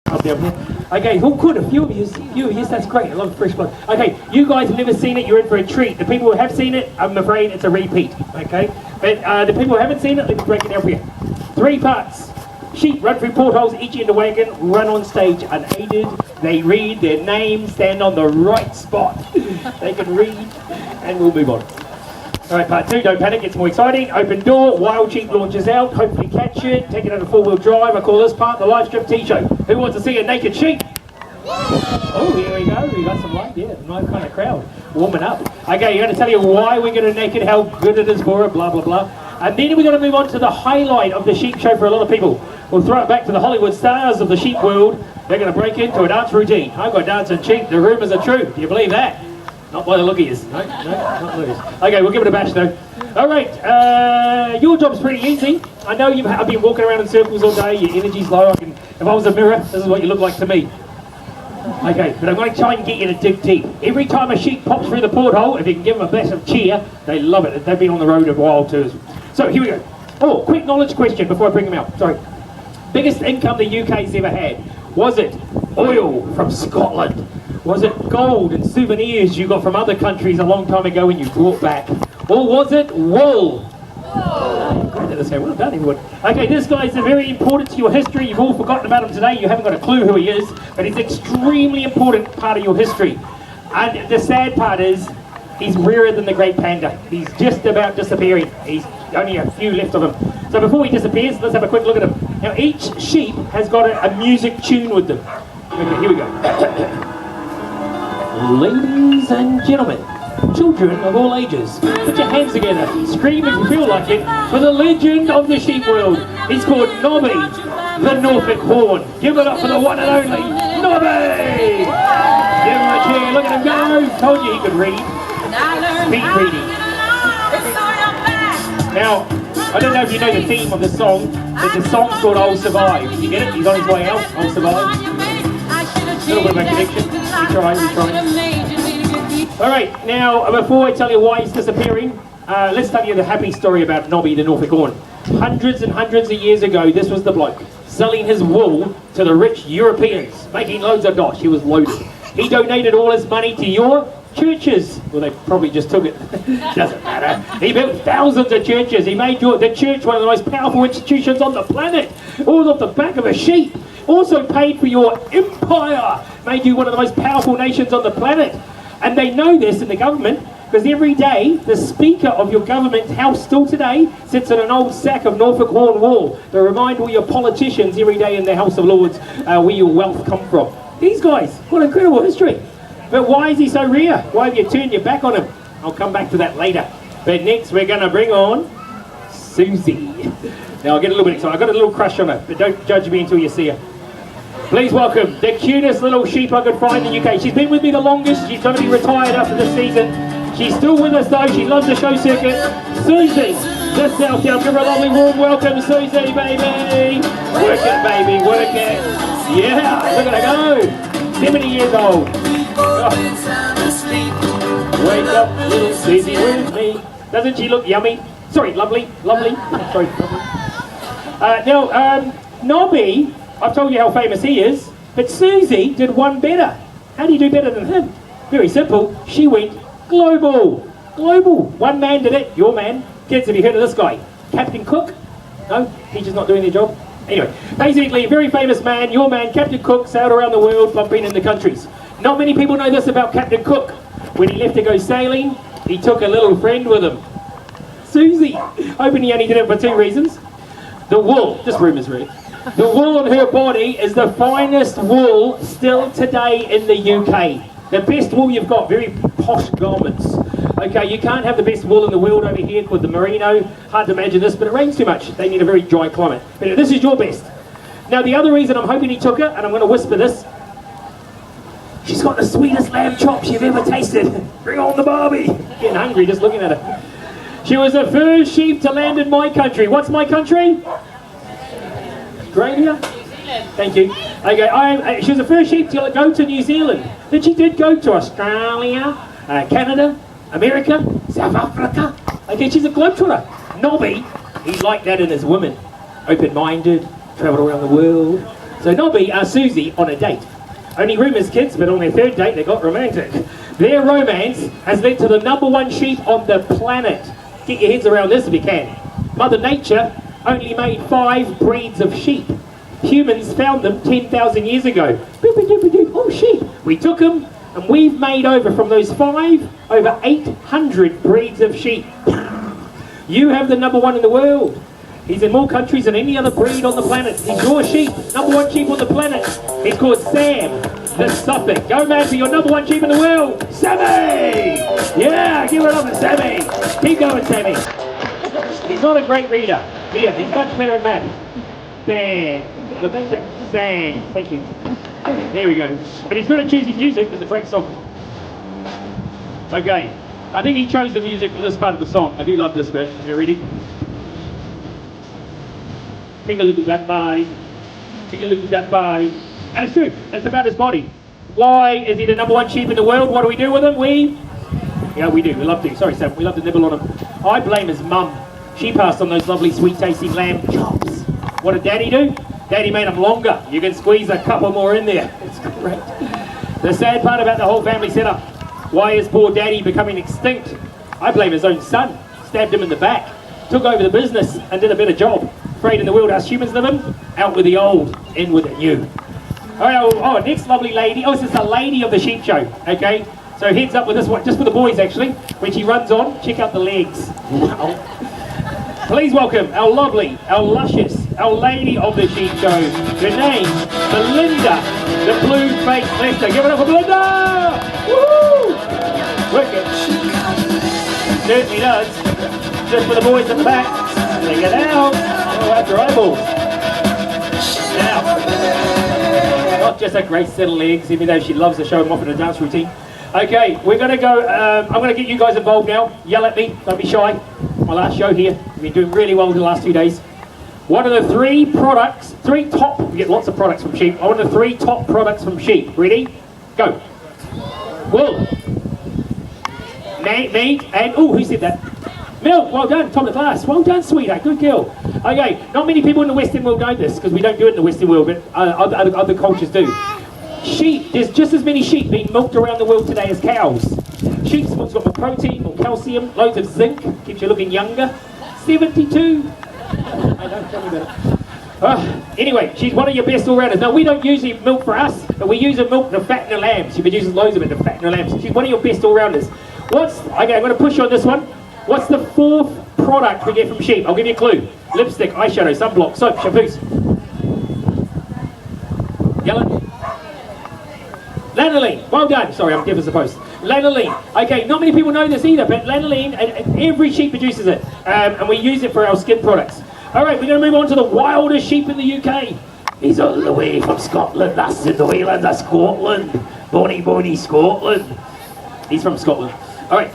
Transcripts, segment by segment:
Up there. Okay, oh good, a few of you, that's great, I love fresh blood. Okay, you guys have never seen it, you're in for a treat. The people who have seen it, I'm afraid it's a repeat, okay? But the people who haven't seen it, let me break it down for you. 3 parts. Sheep run through portholes, each end a wagon, run on stage unaided. They read their name, stand on the right spot. They can read, and we'll move on. Alright, part 2, don't panic, it's more exciting. Open door, wild sheep launches out, hopefully catch it, take it on a 4-wheel drive. I call this part the live strip T-show. Who wants to see a naked sheep? Oh, here we go, we got some light, yeah, nice kind of crowd. Warming up. Okay, I'm going to tell you why we're going to naked, how good it is for it, blah, blah, blah. And then we're going to move on to the highlight of the sheep show for a lot of people. We'll throw it back to the Hollywood stars of the sheep world. They're going to break into a dance routine. I've got dancing sheep, the rumours are true. Do you believe that? Not by the look of yous. No, not look of yous. Okay, we'll give it a bash though. Alright, your job's pretty easy. I know I've been walking around in circles all day, your energy's low. If I was a mirror, this is what you look like to me. Okay, but I'm going to try and get you to dig deep. Every time a sheep pops through the porthole, if you can give them a massive cheer, they love it. They've been on the road a while too. So here we go. Oh, quick knowledge question before I bring them out. Sorry. Biggest income the UK's ever had. Was it oil from Scotland? Was it gold and souvenirs you got from other countries a long time ago and you brought back? Or was it wool? Oh, great to say, well done everyone. Okay, this guy's very important to your history. You've all forgotten about him today. You haven't got a clue who he is, but he's an extremely important part of your history. And the sad part is, he's rarer than the great panda. He's just about disappearing. He's only a few left of him. So before he disappears, let's have a quick look at him. Now each sheep has got a music tune with them. Okay, here we go. Ladies and gentlemen, children of all ages, put your hands together, scream if you feel like it, for the legend of the sheep world. He's called Nobby, the Norfolk Horn. Give it up for the one and only Nobby! Give him a cheer, look at him go! Told you he could read. Speed reading. Now, I don't know if you know the theme of the song, but the song's called I'll Survive. Did you get it? He's on his way out, I'll Survive. A little bit of a connection. We try. Alright, now before I tell you why he's disappearing, let's tell you the happy story about Nobby the Norfolk Horn. Hundreds and hundreds of years ago, this was the bloke selling his wool to the rich Europeans, making loads of dosh. He was loaded. He donated all his money to your churches. Well, they probably just took it. Doesn't matter. He built thousands of churches. He made the church one of the most powerful institutions on the planet, all off the back of a sheep. Also paid for your empire, made you one of the most powerful nations on the planet. And they know this in the government, because every day the speaker of your government house still today sits in an old sack of Norfolk Horn wool to remind all your politicians every day in the House of Lords where your wealth come from. These guys, what incredible history. But why is he so rare? Why have you turned your back on him? I'll come back to that later. But next we're going to bring on Susie. Now I'll get a little bit excited. I've got a little crush on her, but don't judge me until you see her. Please welcome the cutest little sheep I could find in the UK. She's been with me the longest. She's going to be retired after this season. She's still with us though. She loves the show circuit. Susie, the South Down. Give her a lovely warm welcome, Susie, baby. Work it, baby, work it. Yeah, look at her go. 70 years old. Oh. Wake up, little Susie, with me. Doesn't she look yummy? Sorry, lovely. Sorry, lovely. Now, Nobby, I've told you how famous he is, but Susie did one better. How do you do better than him? Very simple. She went global. Global. One man did it. Your man. Kids, have you heard of this guy? Captain Cook? No? Teachers not doing their job? Anyway, basically, a very famous man, your man, Captain Cook, sailed around the world, bumping into countries. Not many people know this about Captain Cook. When he left to go sailing, he took a little friend with him. Susie. Hoping he only did it for 2 reasons. The wool. Just rumours, really. The wool on her body is the finest wool still today in the UK. The best wool you've got, very posh garments. Okay, you can't have the best wool in the world over here called the merino. Hard to imagine this, but it rains too much. They need a very dry climate. But this is your best. Now the other reason I'm hoping he took it, and I'm going to whisper this, she's got the sweetest lamb chops you've ever tasted. Bring on the Barbie. Getting hungry just looking at her. She was the first sheep to land in my country. What's my country? Australia? Thank you. Okay, she was the first sheep to go to New Zealand. Then she did go to Australia, Canada, America, South Africa. Okay, she's a globetrotter. Nobby, he's like that in his women. Open-minded, travelled around the world, So Nobby asked Susie on a date. Only rumours, kids, but on their third date they got romantic. Their romance has led to the #1 sheep on the planet. Get your heads around this if you can. Mother Nature only made 5 breeds of sheep. Humans found them 10,000 years ago. Oh, sheep. We took them and we've made over from those 5 over 800 breeds of sheep. You have the #1 in the world. He's in more countries than any other breed on the planet. He's your sheep, #1 sheep on the planet. He's called Sam the Suffolk. Go man for your #1 sheep in the world, Sammy! Yeah, give it up to Sammy. Keep going, Sammy. He's not a great reader. Yeah, he's much better at math. Sam. Sam. Thank you. There we go. But he's good at choosing music for the correct song. Okay. I think he chose the music for this part of the song. I do love this bit. Are you ready? Take a look at that body. Take a look at that body. And it's true. It's about his body. Why is he the #1 sheep in the world? What do we do with him? Yeah, we do. We love to. Sorry, Sam. We love to nibble on him. I blame his mum. She passed on those lovely, sweet, tasty lamb chops. What did Daddy do? Daddy made them longer. You can squeeze a couple more in there. It's great. The sad part about the whole family setup. Why is poor Daddy becoming extinct? I blame his own son. Stabbed him in the back. Took over the business and did a better job. Afraid in the world us humans live in? Out with the old, in with the new. Oh, next lovely lady. Oh, this is the lady of the sheep show. Okay, so heads up with this one, just for the boys actually. When she runs on, check out the legs. Wow. Please welcome our lovely, our luscious, our lady of the sheep show. Her name, Belinda, the blue-faced Lester. Give it up for Belinda! Woo! Wicked. Certainly does. Just for the boys at the back. Take it out. Oh, that's your eyeballs. Now, not just a great set of legs, even though she loves to show them off in a dance routine. Okay, we're going to go, I'm going to get you guys involved now. Yell at me, don't be shy. My last show here. We've been doing really well the last 2 days. What are the 3 products, 3 top, we get lots of products from sheep. What are the 3 top products from sheep? Ready? Go. Wool. Meat, and, oh, who said that? Milk, well done, top of the class. Well done, sweetheart, good girl. Okay, not many people in the Western world know this, because we don't do it in the Western world, but other cultures do. Sheep, there's just as many sheep being milked around the world today as cows. Sheep's milk's got more protein, more calcium, loads of zinc, keeps you looking younger. 72. I don't tell me about it. Anyway, she's one of your best all-rounders. Now, we don't usually milk for us, but we use her milk to fatten her lambs. She produces loads of it to fatten her lambs. She's one of your best all-rounders. Okay, I'm going to push you on this one. What's the 4th product we get from sheep? I'll give you a clue. Lipstick, eyeshadow, sunblock, soap, shampoos. Yellow. Lanolin, well done. Sorry, I'm deaf as a post. Lanolin. Okay, not many people know this either, but lanolin, every sheep produces it. And we use it for our skin products. All right, we're going to move on to the wildest sheep in the UK. He's all the way from Scotland. That's in the Wayland of Scotland. Bonnie, Scotland. He's from Scotland. All right,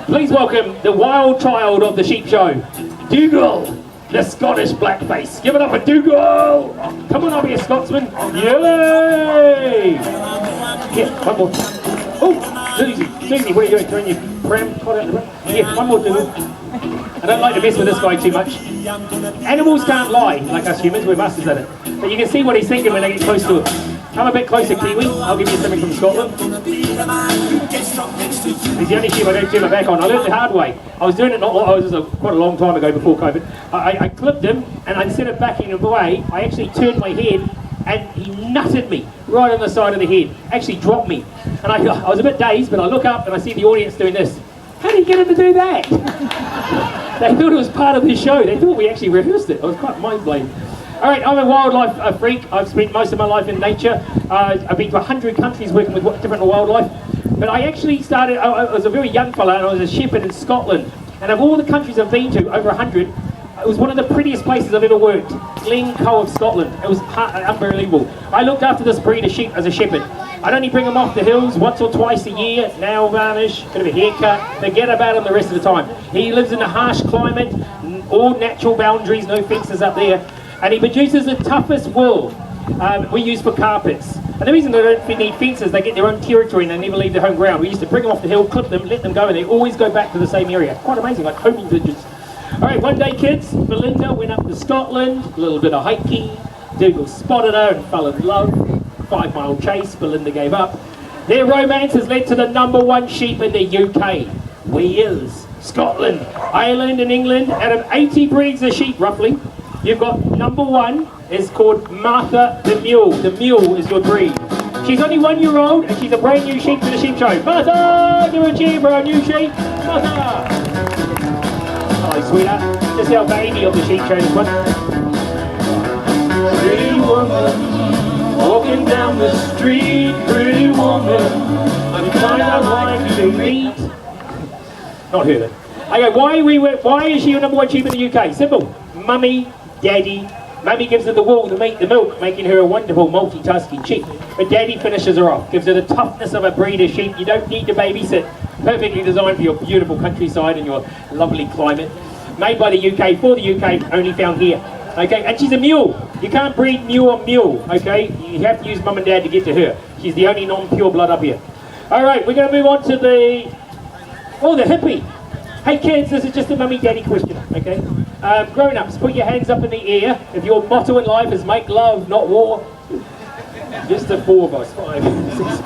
please welcome the wild child of the sheep show, Dougal, the Scottish blackface. Give it up for Dougal. Come on, I'll be a Scotsman. Yay! Yeah, one more. Oh, Susie, what are you doing? Throwing your pram cod out the room? Yeah, one more, Dougal. I don't like to mess with this guy too much. Animals can't lie, like us humans, we're masters at it. But you can see what he's thinking when they get close to him. Come a bit closer, Kiwi. I'll give you something from Scotland. He's the only sheep I don't turn my back on. I learned the hard way. I was doing it quite a long time ago before COVID. I clipped him, and instead of backing him away, I actually turned my head, and he nutted me right on the side of the head. Actually dropped me. And I was a bit dazed, but I look up and I see the audience doing this. How did you get him to do that? They thought it was part of the show. They thought we actually rehearsed it. I was quite mind-blown. All right, I'm a wildlife freak. I've spent most of my life in nature. I've been to 100 countries working with different wildlife. But I actually started, I was a very young fella, and I was a shepherd in Scotland. And of all the countries I've been to, over 100, it was one of the prettiest places I've ever worked. Glencoe of Scotland. It was unbelievable. I looked after this breed of sheep as a shepherd. I'd only bring them off the hills once or twice a year, nail varnish, bit of a haircut, forget about him the rest of the time. He lives in a harsh climate, all natural boundaries, no fences up there, and he produces the toughest wool we use for carpets. And the reason they don't need fences, they get their own territory and they never leave their home ground. We used to bring them off the hill, clip them, let them go, and they always go back to the same area. Quite amazing, like homing pigeons. All right, one day, kids, Belinda went up to Scotland, a little bit of hiking, Dougal spotted her and fell in love. 5-mile chase, Belinda gave up. Their romance has led to the #1 sheep in the UK, Wales, Scotland, Ireland and England. Out of 80 breeds of sheep, roughly, you've got #1 is called Martha the Mule. The mule is your breed. She's only 1 year old and she's a brand new sheep to the sheep show. Martha, give her a cheer for our new sheep. Martha! Hi, sweetheart. Just our baby of the sheep show this one. Pretty woman, walking down the street. Pretty woman, I'm kind of like to meet. Not her then. Okay, why is she your #1 sheep in the UK? Simple. Mummy, daddy. Mummy gives her the wool, the meat, the milk, making her a wonderful multitasking sheep. But daddy finishes her off, gives her the toughness of a breeder sheep. You don't need to babysit. Perfectly designed for your beautiful countryside and your lovely climate. Made by the UK, for the UK, only found here. Okay, and she's a mule. You can't breed mule on mule, okay? You have to use mum and dad to get to her. She's the only non-pure blood up here. All right, we're going to move on to the hippie. Hey kids, this is just a mummy-daddy question, okay? Grown-ups, put your hands up in the air if your motto in life is make love, not war. Just the 4 of us, 5, 6.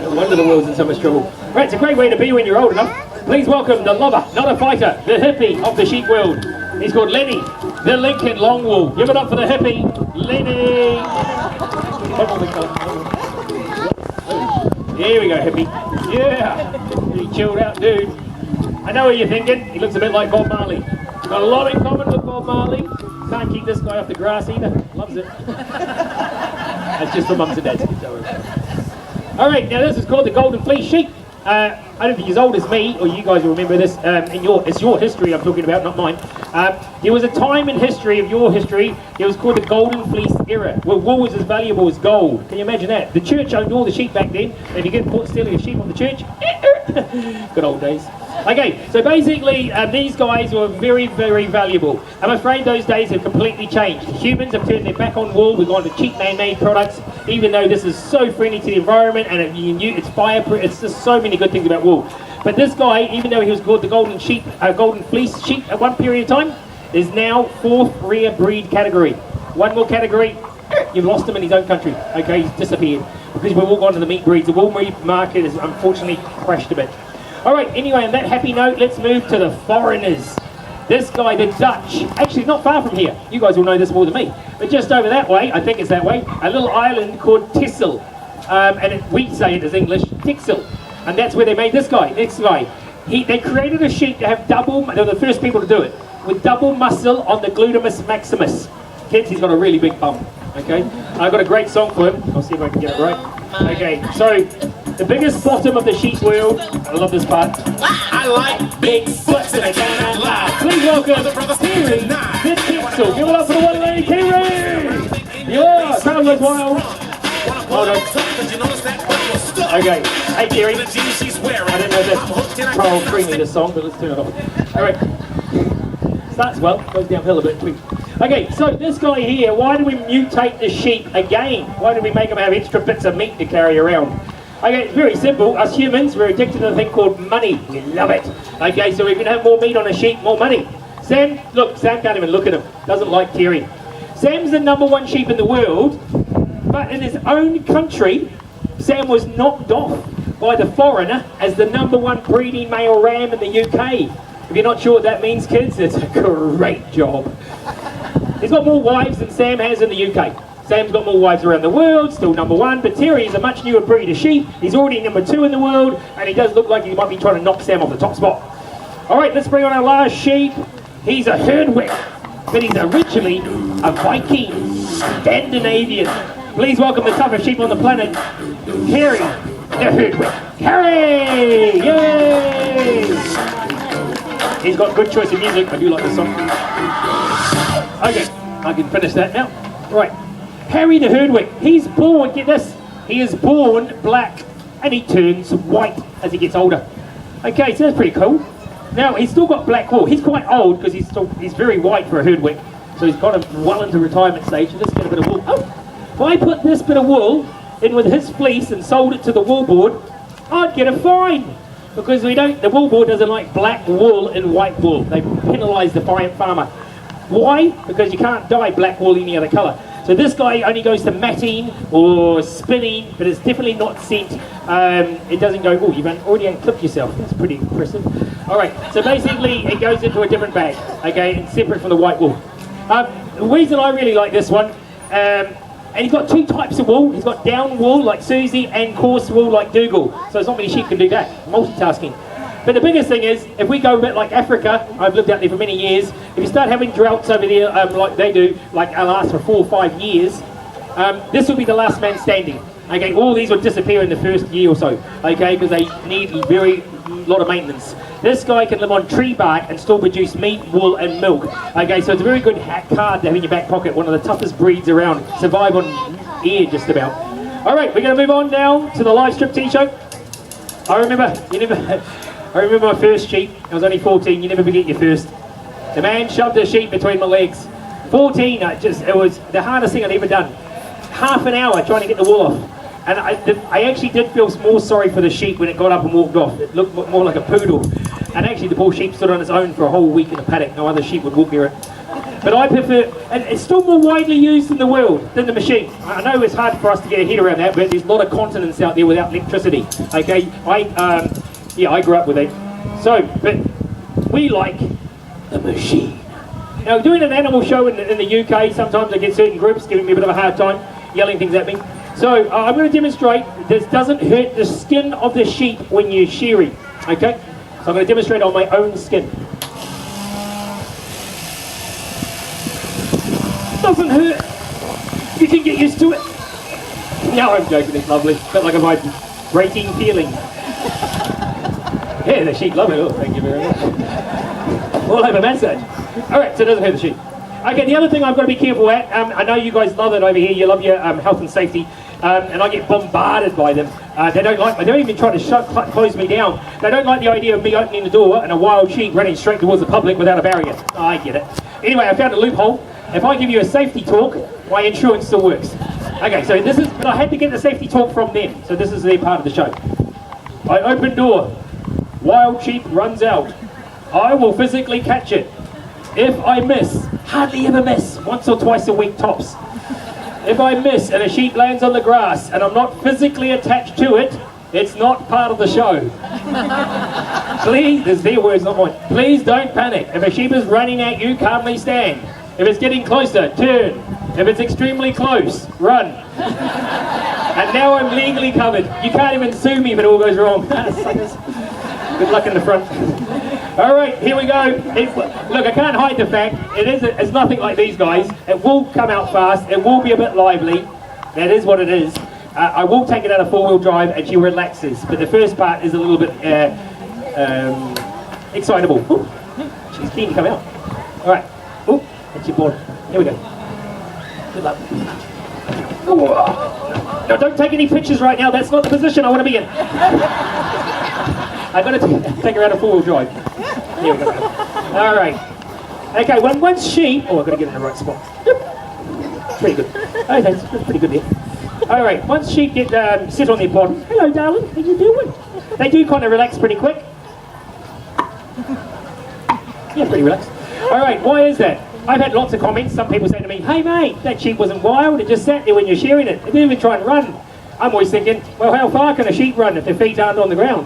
No wonder the world's in so much trouble. Right, it's a great way to be when you're old enough. Please welcome the lover, not a fighter, the hippie of the sheep world. He's called Lenny, the Lincoln Longwool. Give it up for the hippie, Lenny. Here we go, hippie. Yeah, pretty chilled out dude. I know what you're thinking. He looks a bit like Bob Marley. Got a lot in common with Bob Marley. Can't keep this guy off the grass either. Loves it. That's just for mums and dads. All right, now this is called the Golden Fleece Sheep. I don't think he's as old as me, or you guys will remember this. It's your history I'm talking about, not mine. There was a time in history of your history. It was called the Golden Fleece era, where wool was as valuable as gold. Can you imagine that? The church owned all the sheep back then. And if you get caught stealing a sheep from the church, good old days. Okay, so basically these guys were very, very valuable. I'm afraid those days have completely changed. Humans have turned their back on wool. We've gone to cheap man-made products, even though this is so friendly to the environment and it's fireproof. It's just so many good things about wool. But this guy, even though he was called the Golden Fleece Sheep at one period of time, is now 4th rare breed category. One more category, you've lost him in his own country. Okay, he's disappeared because we've all gone to the meat breeds. The wool breed market has unfortunately crashed a bit. All right, anyway, on that happy note, let's move to the foreigners. This guy, the Dutch, actually not far from here. You guys will know this more than me. But just over that way, I think it's that way, a little island called Texel. We say it as English, Texel. And that's where they made this guy, next guy. They created a sheep to have double, they were the first people to do it, with double muscle on the glutamus maximus. Kids, he's got a really big bum, okay? I've got a great song for him. I'll see if I can get it right. Okay, so the biggest bottom of the sheep world. I love this part. I like big butts and I cannot lie. Please welcome Kiri, the Texel. Give it up for the one lady, Kiri! Yeah, sounds like wild. Hold on. Okay, hey Kiri. I didn't know that Carl free me this song, but let's turn it off. Alright. Starts well, goes downhill a bit too. Okay, so this guy here, why do we mutate the sheep again? Why do we make them have extra bits of meat to carry around? Okay, it's very simple. Us humans, we're addicted to a thing called money. We love it. Okay, so we can have more meat on a sheep, more money. Sam can't even look at him. Doesn't like Terry. Sam's the #1 sheep in the world, but in his own country, Sam was knocked off by the foreigner as the #1 breeding male ram in the UK. If you're not sure what that means, kids, it's a great job. He's got more wives than Sam has in the UK. Sam's got more wives around the world, still #1, but Terry is a much newer breed of sheep. He's already #2 in the world, and he does look like he might be trying to knock Sam off the top spot. All right, let's bring on our last sheep. He's a herdwick, but he's originally a Viking, Scandinavian. Please welcome the toughest sheep on the planet, Harry, the herdwick. Harry! Yay! He's got good choice of music. I do like this song. Okay, I can finish that now. Right. Harry the herdwick, he's born, get this, he is born black and he turns white as he gets older. Okay, so that's pretty cool. Now, he's still got black wool. He's quite old because he's very white for a herdwick. So he's kind of well into retirement stage. So let's get a bit of wool. Oh, if I put this bit of wool in with his fleece and sold it to the wool board, I'd get a fine. Because the wool board doesn't like black wool and white wool. They penalise the farmer. Why? Because you can't dye black wool any other colour. So this guy only goes to matting or spinning, but it's definitely not scent. It doesn't go, oh, you've already unclipped yourself. That's pretty impressive. All right, so basically it goes into a different bag, okay, and separate from the white wool. The reason I really like this one, and he's got two types of wool. He's got down wool like Susie and coarse wool like Dougal. So there's not many sheep can do that, multitasking. But the biggest thing is, if we go a bit like Africa, I've lived out there for many years, if you start having droughts over there like they do, like last for 4 or 5 years, this will be the last man standing. Okay, all these will disappear in the first year or so, okay, because they need very lot of maintenance. This guy can live on tree bark and still produce meat, wool and milk. Okay, so it's a very good card to have in your back pocket, one of the toughest breeds around, survive on air just about. All right, we're going to move on now to the live strip t-shirt. I remember my first sheep. I was only 14. You never forget your first. The man shoved a sheep between my legs. 14. It was the hardest thing I'd ever done. Half an hour trying to get the wool off. And I actually did feel more sorry for the sheep when it got up and walked off. It looked more like a poodle. And actually the poor sheep stood on its own for a whole week in the paddock. No other sheep would walk near it. But I prefer, and it's still more widely used in the world than the machine. I know it's hard for us to get a head around that, but there's a lot of continents out there without electricity. Okay, I grew up with it. So, but we like the machine. Now, doing an animal show in the UK, sometimes I get certain groups giving me a bit of a hard time, yelling things at me. So, I'm going to demonstrate this doesn't hurt the skin of the sheep when you're shearing. Okay? So, I'm going to demonstrate on my own skin. Doesn't hurt. You can get used to it. No, I'm joking, it's lovely. It's like a vibrating feeling. Yeah, the sheep love it. Oh, thank you very much. All over massage. All right, so it doesn't hurt the sheep. Okay, the other thing I've got to be careful at, I know you guys love it over here. You love your health and safety, and I get bombarded by them. They don't even try to close me down. They don't like the idea of me opening the door and a wild sheep running straight towards the public without a barrier. I get it. Anyway, I found a loophole. If I give you a safety talk, my insurance still works. Okay, so this is, but I had to get the safety talk from them. So this is their part of the show. I open door. Wild sheep runs out. I will physically catch it. If I miss, hardly ever miss, once or twice a week tops. If I miss and a sheep lands on the grass and I'm not physically attached to it, it's not part of the show. Please, this is their words, not mine. Please don't panic. If a sheep is running at you, calmly stand. If it's getting closer, turn. If it's extremely close, run. And now I'm legally covered. You can't even sue me if it all goes wrong. Good luck in the front. All right, here we go. Look, I can't hide the fact. It's nothing like these guys. It will come out fast. It will be a bit lively. That is what it is. I will take it out of 4-wheel drive and she relaxes. But the first part is a little bit excitable. Ooh, she's keen to come out. All right. Ooh, that's your board. Here we go. Good luck. Ooh. No, don't take any pictures right now. That's not the position I want to be in. I've got to take her out of 4-wheel drive. Here we go. All right. Okay, once she... Oh, I've got to get in the right spot. Pretty good. Oh, that's pretty good there. All right, once sheep get sit on their bottom. Hello, darling. How you doing? They do kind of relax pretty quick. Yeah, pretty relaxed. All right, why is that? I've had lots of comments. Some people say to me, hey, mate, that sheep wasn't wild. It just sat there when you're shearing it. It didn't even try and run. I'm always thinking, well, how far can a sheep run if their feet aren't on the ground?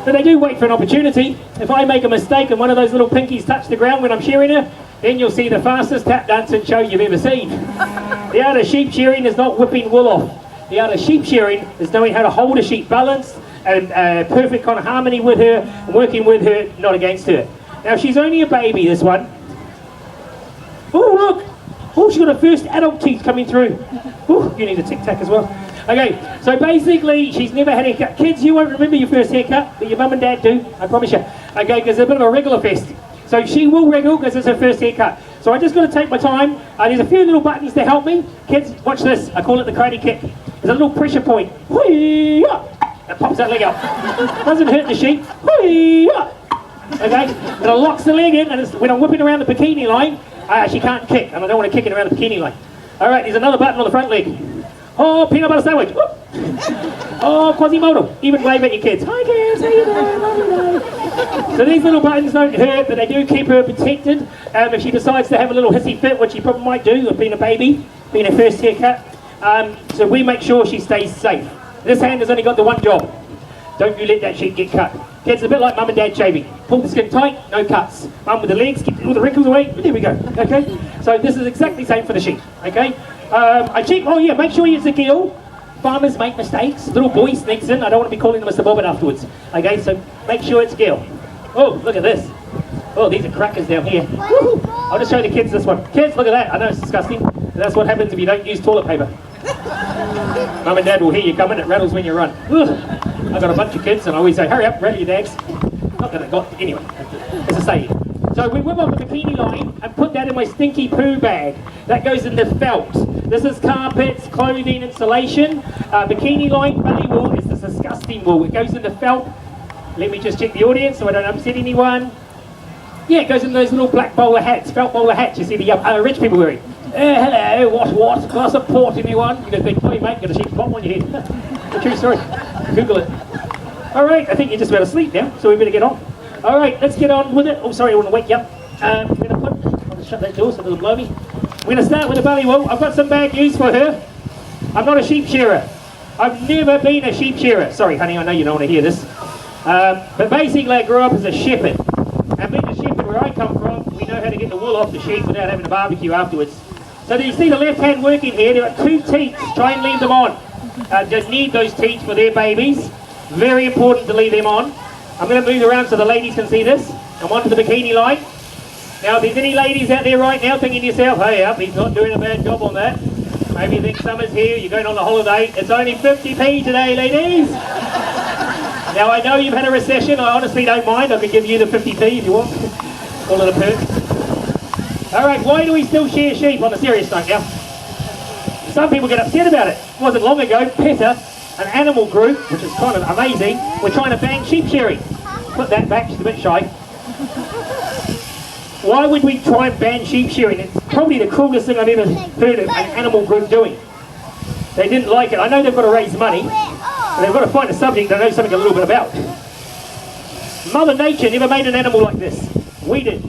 But they do wait for an opportunity. If I make a mistake and one of those little pinkies touch the ground when I'm shearing her, then you'll see the fastest tap dancing show you've ever seen. The art of sheep shearing is not whipping wool off. The art of sheep shearing is knowing how to hold a sheep balanced and perfect kind of harmony with her, and working with her, not against her. Now she's only a baby, this one. Oh, look! Oh, she's got her first adult teeth coming through. Oh, you need a tic tac as well. Okay, so basically, she's never had a haircut. Kids, you won't remember your first haircut, but your mum and dad do, I promise you. Okay, because it's a bit of a wriggle fest. So she will wriggle because it's her first haircut. So I just got to take my time. There's a few little buttons to help me. Kids, watch this. I call it the karate kick. There's a little pressure point. It pops that leg up. Doesn't hurt the sheep. Okay, and it locks the leg in, and when I'm whipping around the bikini line, she can't kick, and I don't want to kick it around the bikini line. All right, there's another button on the front leg. Oh, peanut butter sandwich. Whoop. Oh, Quasimodo. Even wave at your kids. Hi kids, how you doing? Lovely day. So these little buttons don't hurt, but they do keep her protected. If she decides to have a little hissy fit, which she probably might do with being a baby, being her first haircut. So we make sure she stays safe. This hand has only got the one job. Don't you let that sheep get cut. Kids, a bit like mum and dad shaving. Pull the skin tight, no cuts. Mum with the legs, keep all the wrinkles away. There we go. Okay. So this is exactly the same for the sheep. Okay. A sheep. Oh yeah, make sure it's a gill. Farmers make mistakes. Little boy sneaks in. I don't want to be calling them Mr. Bobbit afterwards. Okay. So make sure it's gill. Oh, look at this. Oh, these are crackers down here. Woo-hoo. I'll just show the kids this one. Kids, look at that. I know it's disgusting. But that's what happens if you don't use toilet paper. Mum and Dad will hear you coming. It rattles when you run. Ugh. I've got a bunch of kids and I always say, hurry up, rattle your dags. Not that I got, anyway, it's a saying. So we whip up a bikini line and put that in my stinky poo bag. That goes in the felt. This is carpets, clothing, insulation. Bikini line, belly wool is this disgusting wool. It goes in the felt. Let me just check the audience so I don't upset anyone. Yeah, it goes in those little black bowler hats, felt bowler hats you see the rich people wearing. Hello, what? Glass of port, anyone? You go think, oh, you mate, got a sheep's bottom on your head. A true story. Google it. All right, I think you're just about asleep now, so we better get on. All right, let's get on with it. Oh, sorry, I want to wake you up. I'll just shut that door so it doesn't blow me. We're going to start with the belly wool. I've got some bad news for her. I'm not a sheep shearer. I've never been a sheep shearer. Sorry, honey, I know you don't want to hear this. But basically, I grew up as a shepherd. And being a shepherd where I come from, we know how to get the wool off the sheep without having a barbecue afterwards. So do you see the left hand working here? There are 2 teats. Try and leave them on. Just need those teats for their babies. Very important to leave them on. I'm going to move around so the ladies can see this. I'm onto the bikini line. Now, if there's any ladies out there right now thinking to yourself, hey up, he's not doing a bad job on that. Maybe you think summer's here, you're going on a holiday. It's only 50p today, ladies. Now, I know you've had a recession. I honestly don't mind. I can give you the 50p if you want. Call it a perk. All right, why do we still shear sheep on a serious note now? Some people get upset about it. It wasn't long ago, PETA, an animal group, which is kind of amazing, we're trying to ban sheep shearing. Put that back, she's a bit shy. Why would we try and ban sheep shearing? It's probably the cruelest thing I've ever heard of an animal group doing. They didn't like it. I know they've got to raise money, but they've got to find a subject they know something a little bit about. Mother Nature never made an animal like this. We did.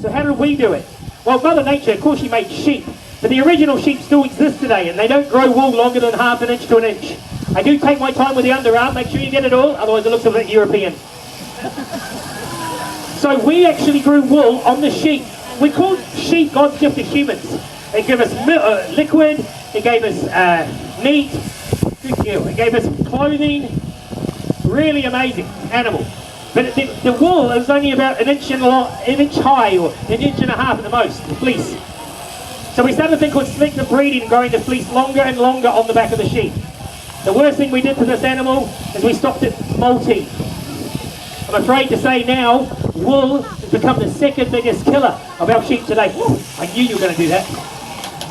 So how did we do it? Well, Mother Nature, of course, she made sheep. But the original sheep still exist today, and they don't grow wool longer than ½ an inch to an inch. I do take my time with the underarm, make sure you get it all, otherwise it looks a bit European. So we actually grew wool on the sheep. We called sheep God's gift to humans. They gave us liquid, it gave us meat, it gave us clothing. Really amazing animal. But the wool is only about an inch high, or an inch and a half at the most, the fleece. So we started a thing called selective breeding, growing the fleece longer and longer on the back of the sheep. The worst thing we did to this animal is we stopped it molting. I'm afraid to say now, wool has become the 2nd biggest killer of our sheep today. Woo, I knew you were going to do that.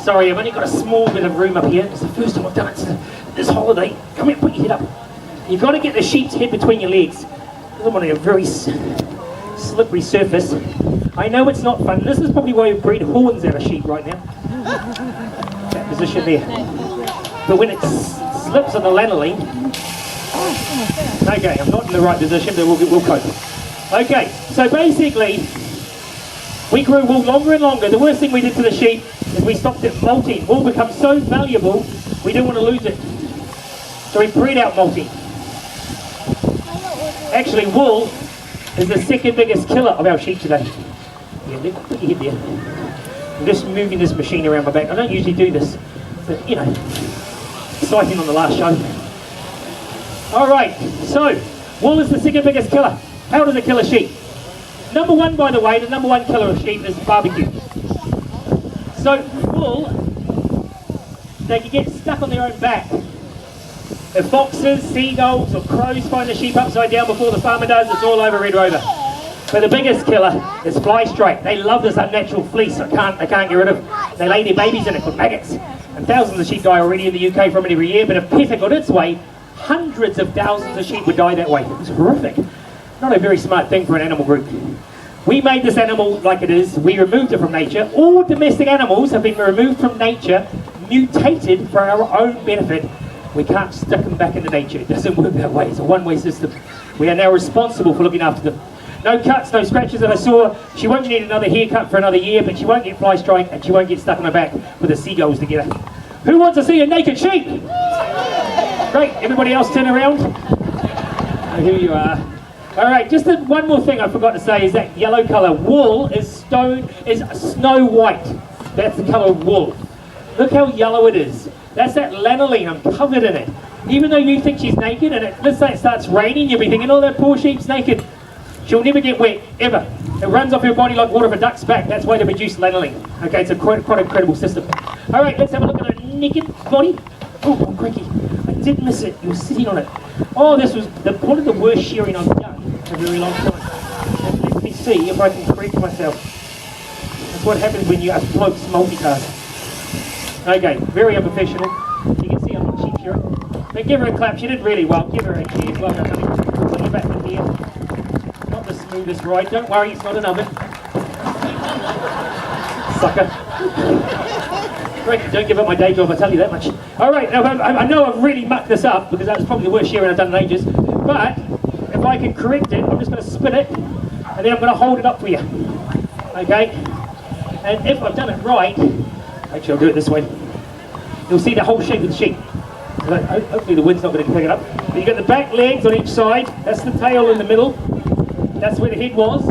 Sorry, I've only got a small bit of room up here. It's the first time I've done it this holiday. Come here, put your head up. You've got to get the sheep's head between your legs. I want a very slippery surface. I know it's not fun. This is probably why we breed horns out of sheep right now. That position there. But when it slips on the lanolin, okay, I'm not in the right position, but we'll cope. Okay, so basically, we grew wool longer and longer. The worst thing we did to the sheep is we stopped it molting. Wool becomes so valuable, we didn't want to lose it. So we bred out molting. Actually, wool is the 2nd biggest killer of our sheep today. Yeah, put your head there. I'm just moving this machine around my back. I don't usually do this, but you know, exciting on the last show. All right, so wool is the 2nd biggest killer. How does it kill a sheep? Number 1, by the way, the number 1 killer of sheep is barbecue. So wool, they can get stuck on their own back. If foxes, seagulls or crows find the sheep upside down before the farmer does, it's all over Red Rover. But the biggest killer is fly strike. They love this unnatural fleece they can't get rid of. They lay their babies in it called maggots. And thousands of sheep die already in the UK from it every year, but if PETA got its way, hundreds of thousands of sheep would die that way. It's horrific. Not a very smart thing for an animal group. We made this animal like it is. We removed it from nature. All domestic animals have been removed from nature, mutated for our own benefit. We can't stick them back into nature. It doesn't work that way. It's a one-way system. We are now responsible for looking after them. No cuts, no scratches that I saw. She won't need another haircut for another year, but she won't get fly strike and she won't get stuck on her back with the seagulls together. Who wants to see a naked sheep? Great, everybody else turn around. Oh, here you are. All right, just one more thing I forgot to say is that yellow colour. Wool is snow white. That's the colour of wool. Look how yellow it is. That's that lanolin, I'm covered in it. Even though you think she's naked, and let's say it starts raining, you'll be thinking, oh, that poor sheep's naked. She'll never get wet, ever. It runs off her body like water off a duck's back. That's why they produce lanolin. Okay, it's quite an incredible system. All right, let's have a look at her naked body. Oh, crikey, I did miss it. You were sitting on it. Oh, this was one of the worst shearing I've done in a very long time. Let me see if I can correct myself. That's what happens when you us blokes multitask. Okay, very unprofessional. You can see I'm not sheep shearer. But give her a clap. She did really well. Give her a cheers. Well done, honey. Put her back in here. Not the smoothest ride. Don't worry, it's not an oven. Sucker. Right, don't give up my day job, I tell you that much. All right, now I know I've really mucked this up because that was probably the worst shearing I've done in ages. But if I can correct it, I'm just going to spin it and then I'm going to hold it up for you. Okay? And if I've done it right, actually I'll do it this way. You'll see the whole shape of the sheep. Hopefully the wind's not going to pick it up. But you've got the back legs on each side. That's the tail in the middle. That's where the head was.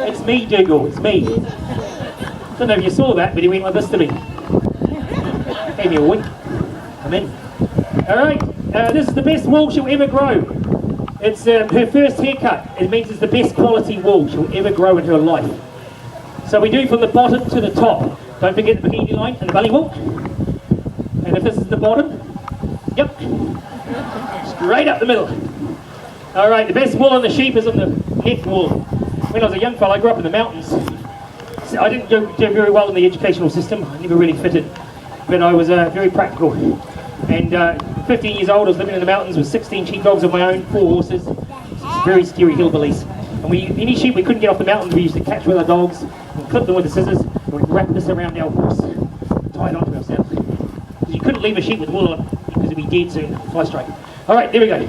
It's me, Dougal. It's me. I don't know if you saw that, but he went like this to me. Gave me a wink. I'm in. Alright, this is the best wool she'll ever grow. It's her first haircut. It means it's the best quality wool she'll ever grow in her life. So we do from the bottom to the top. Don't forget the bikini line and the belly wool. And if this is the bottom, yep, straight up the middle. Alright, the best wool on the sheep is on the neck wool. When I was a young fella, I grew up in the mountains. So I didn't do very well in the educational system. I never really fitted. But I was very practical. And 15 years old, I was living in the mountains with 16 sheepdogs of my own, 4 horses. Very scary hillbillies. And any sheep we couldn't get off the mountain, we used to catch with our dogs and clip them with the scissors and we'd wrap this around our horse, tie it onto ourselves. Because you couldn't leave a sheep with wool on because it'd be dead soon, fly strike. All right, there we go.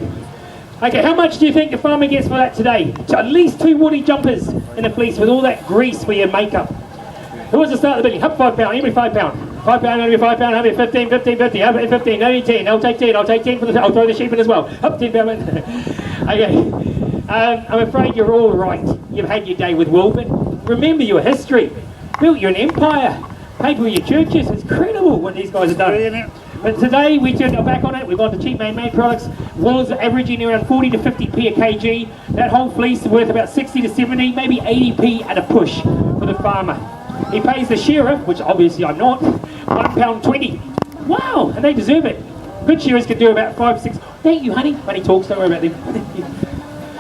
Okay, how much do you think the farmer gets for that today? At least 2 woolly jumpers in a fleece with all that grease for your makeup. Who wants to start the bidding? Up £5, anybody £5? £5, anybody £5, anybody 15, 15, 50, anybody 15, only 10, I'll take 10, I'll take 10 for the, I'll throw the sheep in as well. Up £10. Okay. I'm afraid you're all right. You've had your day with wool, but remember your history. Built you an empire. Paid for your churches. It's incredible what these guys have done. But today we turned our back on it. We've gone to cheap man-made products. Wool's averaging around 40 to 50p a kg. That whole fleece is worth about 60 to 70, maybe 80p at a push for the farmer. He pays the shearer, which obviously I'm not, £1.20. Wow, and they deserve it. Good shearers can do about 5, 6. Thank you, honey. Honey talks, don't worry about them.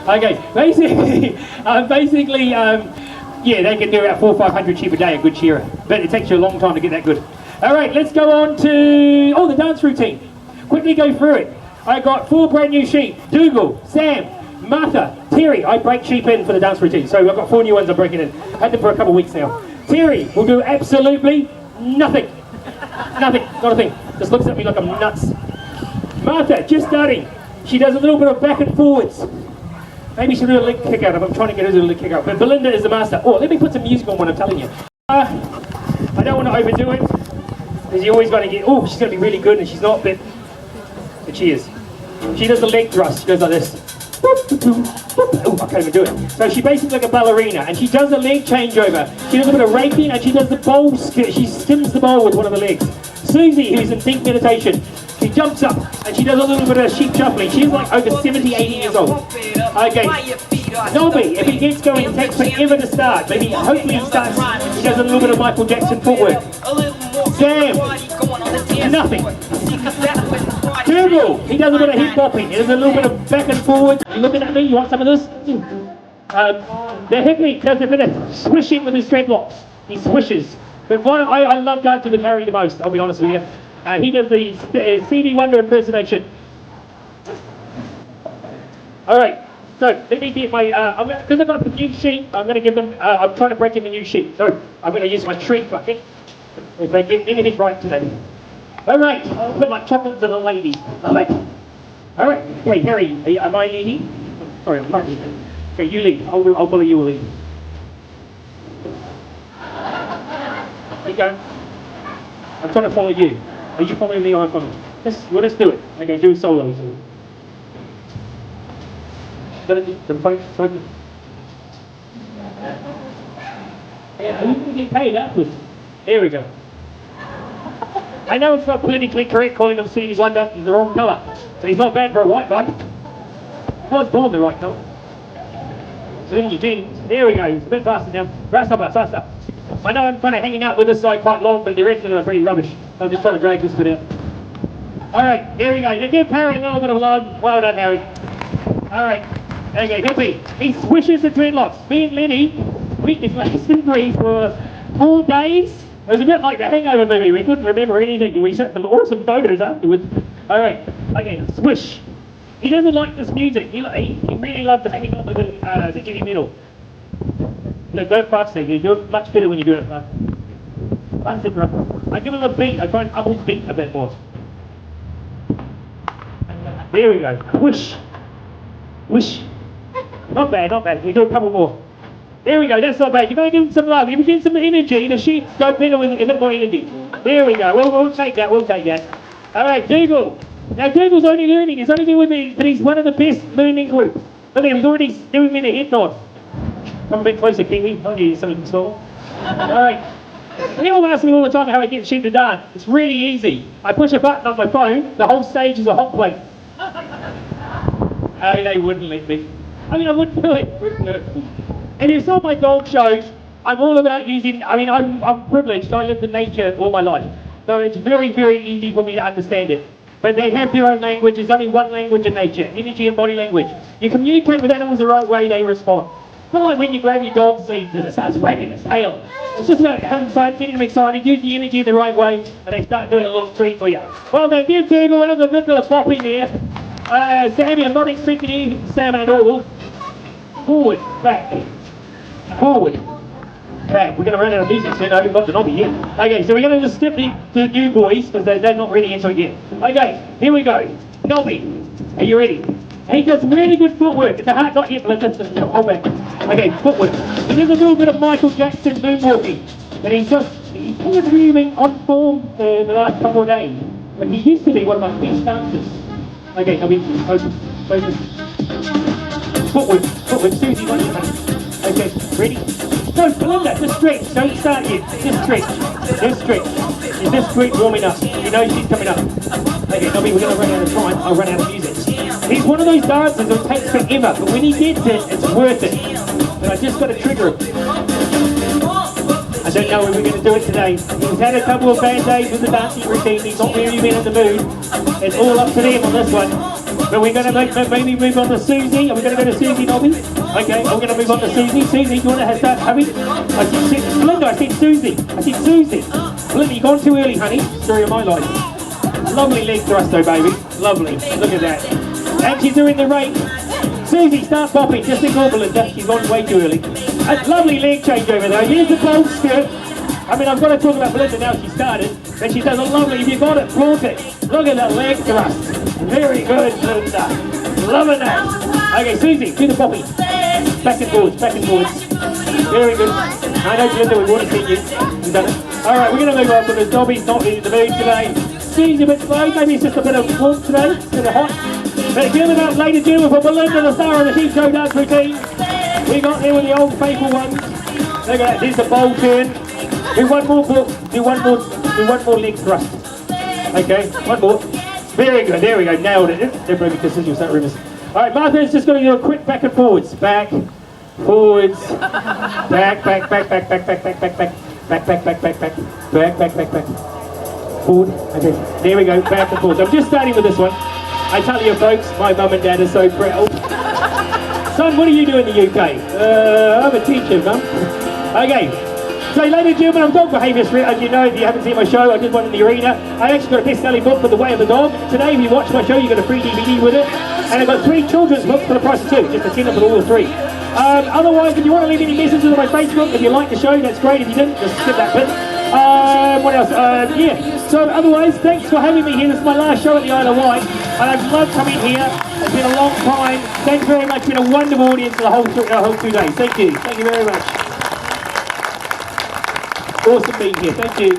Okay, basically, yeah, they can do about 400 or 500 sheep a day, a good shearer. But it takes you a long time to get that good. All right, let's go on to, the dance routine. Quickly go through it. I got 4 brand new sheep. Dougal, Sam, Martha, Terry. I break sheep in for the dance routine. So I've got 4 new ones I'm breaking in. Had them for a couple of weeks now. Terry will do absolutely nothing. Nothing, not a thing. Just looks at me like I'm nuts. Martha, just starting. She does a little bit of back and forwards. Maybe she'll do a leg kick out. I'm trying to get her to do a leg kick out. But Belinda is the master. Oh, let me put some music on when I'm telling you. I don't want to overdo it. Because you always got to get, she's going to be really good and she's not, but she is. She does the leg thrust. She goes like this. Oh, I can't even do it. So she's basically like a ballerina and she does a leg changeover. She does a bit of raking and she does the bowl skip. She skims the bowl with one of the legs. Susie, who's in deep meditation, she jumps up and she does a little bit of sheep shuffling. She's like over 70, 80 years old. Okay. Nobby, if he gets going, it takes forever to start. Maybe, hopefully he starts, he does a little bit of Michael Jackson footwork. Sam, nothing. Dougal, he does a bit of hip hopping. He does a little bit of back and forward. You looking at me? You want some of this? The hippie does a bit of swishing with his dreadlocks. He swishes. But what I love dancing with Harry the most, I'll be honest with you. He does the Stevie Wonder impersonation. Alright, so let me get my, because I've got the new sheet, I'm going to give them, I'm trying to break in the new sheet. So I'm going to use my treat bucket if they get anything right today. Alright, I'll put my chocolate to the lady. Alright, wait, Harry, am I eating? Sorry, I'm not leading. Okay, you lead. I'll follow you, lead. Keep going. I'm trying to follow you. Are you following me or I'm following? Let's do it. Okay, do solos. The phone. Yeah, you can get paid afterwards. There we go. I know it's not politically correct calling them Stevie Wonder, he's the wrong colour. So he's not bad for a white guy. I was born the right colour. So then you do, there we go, it's a bit faster now. Faster. I know I'm kind of hanging out with this side quite long, but the rest of them are pretty rubbish. I'm just trying to drag this bit out. Alright, here we go. Now give Harry a little bit of love. Well done, Harry. Alright, okay, Hippie. He swishes the dreadlocks. Me and Lenny, we did last and breathe for 4 days. It was a bit like the Hangover movie. We couldn't remember anything. We sent some awesome photos afterwards. Alright, okay, swish. He doesn't like this music. He really loves the hanging on to the heavy metal. No, go faster. You do it much better when you do it fast. I give him a beat. I try and up his beat a bit more. There we go. Whoosh. Whoosh. Not bad. We do a couple more. There we go. That's not bad. You're going to give him some love. If you give him some energy, the sheets go better with a bit more energy. There we go. We'll take that. All right, Dougal. Now, Dougal's only learning. He's only been with me, but he's one of the best learning groups. Look at him. He's already doing me the head nod. Come a bit closer, Kiwi. I'll give you something small. All right. People ask me all the time how I get sheep to dance. It's really easy. I push a button on my phone. The whole stage is a hot plate. Oh, they wouldn't let me. I mean, I wouldn't do it. And if you saw my dog shows, I'm all about using, I'm privileged. I lived in nature all my life. So it's very, very easy for me to understand it. But they have their own language. There's only one language in nature, energy and body language. You communicate with animals the right way, they respond. Not like when you grab your dog's seat and it starts wagging its tail. It's just about having fun, getting them excited, use the energy the right way, and they start doing a little treat for you. Well done, give Dougal another bit of a pop in there. Sammy, I'm not expecting you, Sam at all. Forward, back. Forward, back. We're going to run out of music soon. I haven't got the knobby yet. Okay, so we're going to just skip the new boys because they're not ready into it yet. Okay, here we go. Nobby, are you ready? He does really good footwork. It's a hard, not yet, but let's hold back. Okay, footwork. He does a little bit of Michael Jackson moonwalking, but he's kind of really on form the last couple of days. But he used to be one of my best dancers. Okay, I'll be focus. Footwork, Susie, not your okay, ready? No, Belinda, just stretch, don't start yet. Just stretch. You're just stretch warming up. You know she's coming up. Okay, Nobby, we're going to run out of time. I'll run out of music. He's one of those dancers that takes forever, but when he gets it, it's worth it. But I just got to trigger him. I don't know if we're going to do it today. He's had a couple of bad days with the dancing routine. He's not really been in the mood. It's all up to them on this one. But we're going to maybe move on to Susie. Are we going to go to Susie, Nobby? Okay, I'm going to move on to Susie. Susie, do you want to start, Hubby? Belinda, I said Susie. Belinda, you've gone too early, honey. Story of my life. Lovely leg thrust though, baby. Lovely. Look at that. And she's doing the rate. Susie, start popping. Just ignore Belinda. She's gone way too early. A lovely leg change over there. Here's the bold skirt. I've got to talk about Belinda now. She started. And she does a lovely, if you got it, flaunt it. Look at that leg thrust. Very good, Belinda. Loving that. Okay, Susie, do the popping. Back and forwards. Very good. I know, Belinda, we want to see you. You've done it. Alright, we're going to move on because Dobby's not in the mood today. Susie a bit slow. Maybe it's just a bit of warmth today. It's a bit of hot. But give it up, ladies and gentlemen, for Belinda, the star of the sheep show dance routine. We got there with the old faithful ones. Look at that, here's the bold turn. Do one more leg thrust. Okay, one more. Very good, there we go, nailed it. Everybody because you'll start rumors. Alright, Martha's just going to do a quick back and forwards. Back, forwards, back. Forward, okay, there we go, back and forwards. I'm just starting with this one. I tell you folks, my mum and dad are so proud. Son, what do you do in the UK? I'm a teacher, Mum. Okay, so ladies and gentlemen, I'm dog behaviour, as you know, if you haven't seen my show, I did one in the arena. I actually got a best-selling book for The Way of the Dog. Today, if you watch my show, you get a free DVD with it. And I've got 3 children's books for the price of 2, just to team up with all the 3. Otherwise, if you want to leave any messages on my Facebook, if you like the show, that's great. If you didn't, just skip that bit. What else? Yeah. So otherwise, thanks for having me here. This is my last show at the Isle of Wight. And I've loved coming here. It's been a long time. Thanks very much. It's been a wonderful audience for the whole 2 days. Thank you. Thank you very much. Awesome being here. Thank you.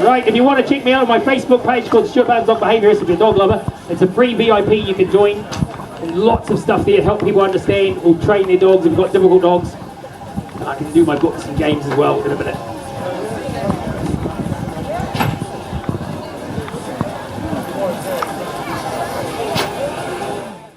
Right, if you want to check me out on my Facebook page called Stuart Barnes Dog Behaviourist, if you're a dog lover, it's a free VIP you can join. And lots of stuff there to help people understand or train their dogs if you've got difficult dogs. And I can do my books and games as well in a minute.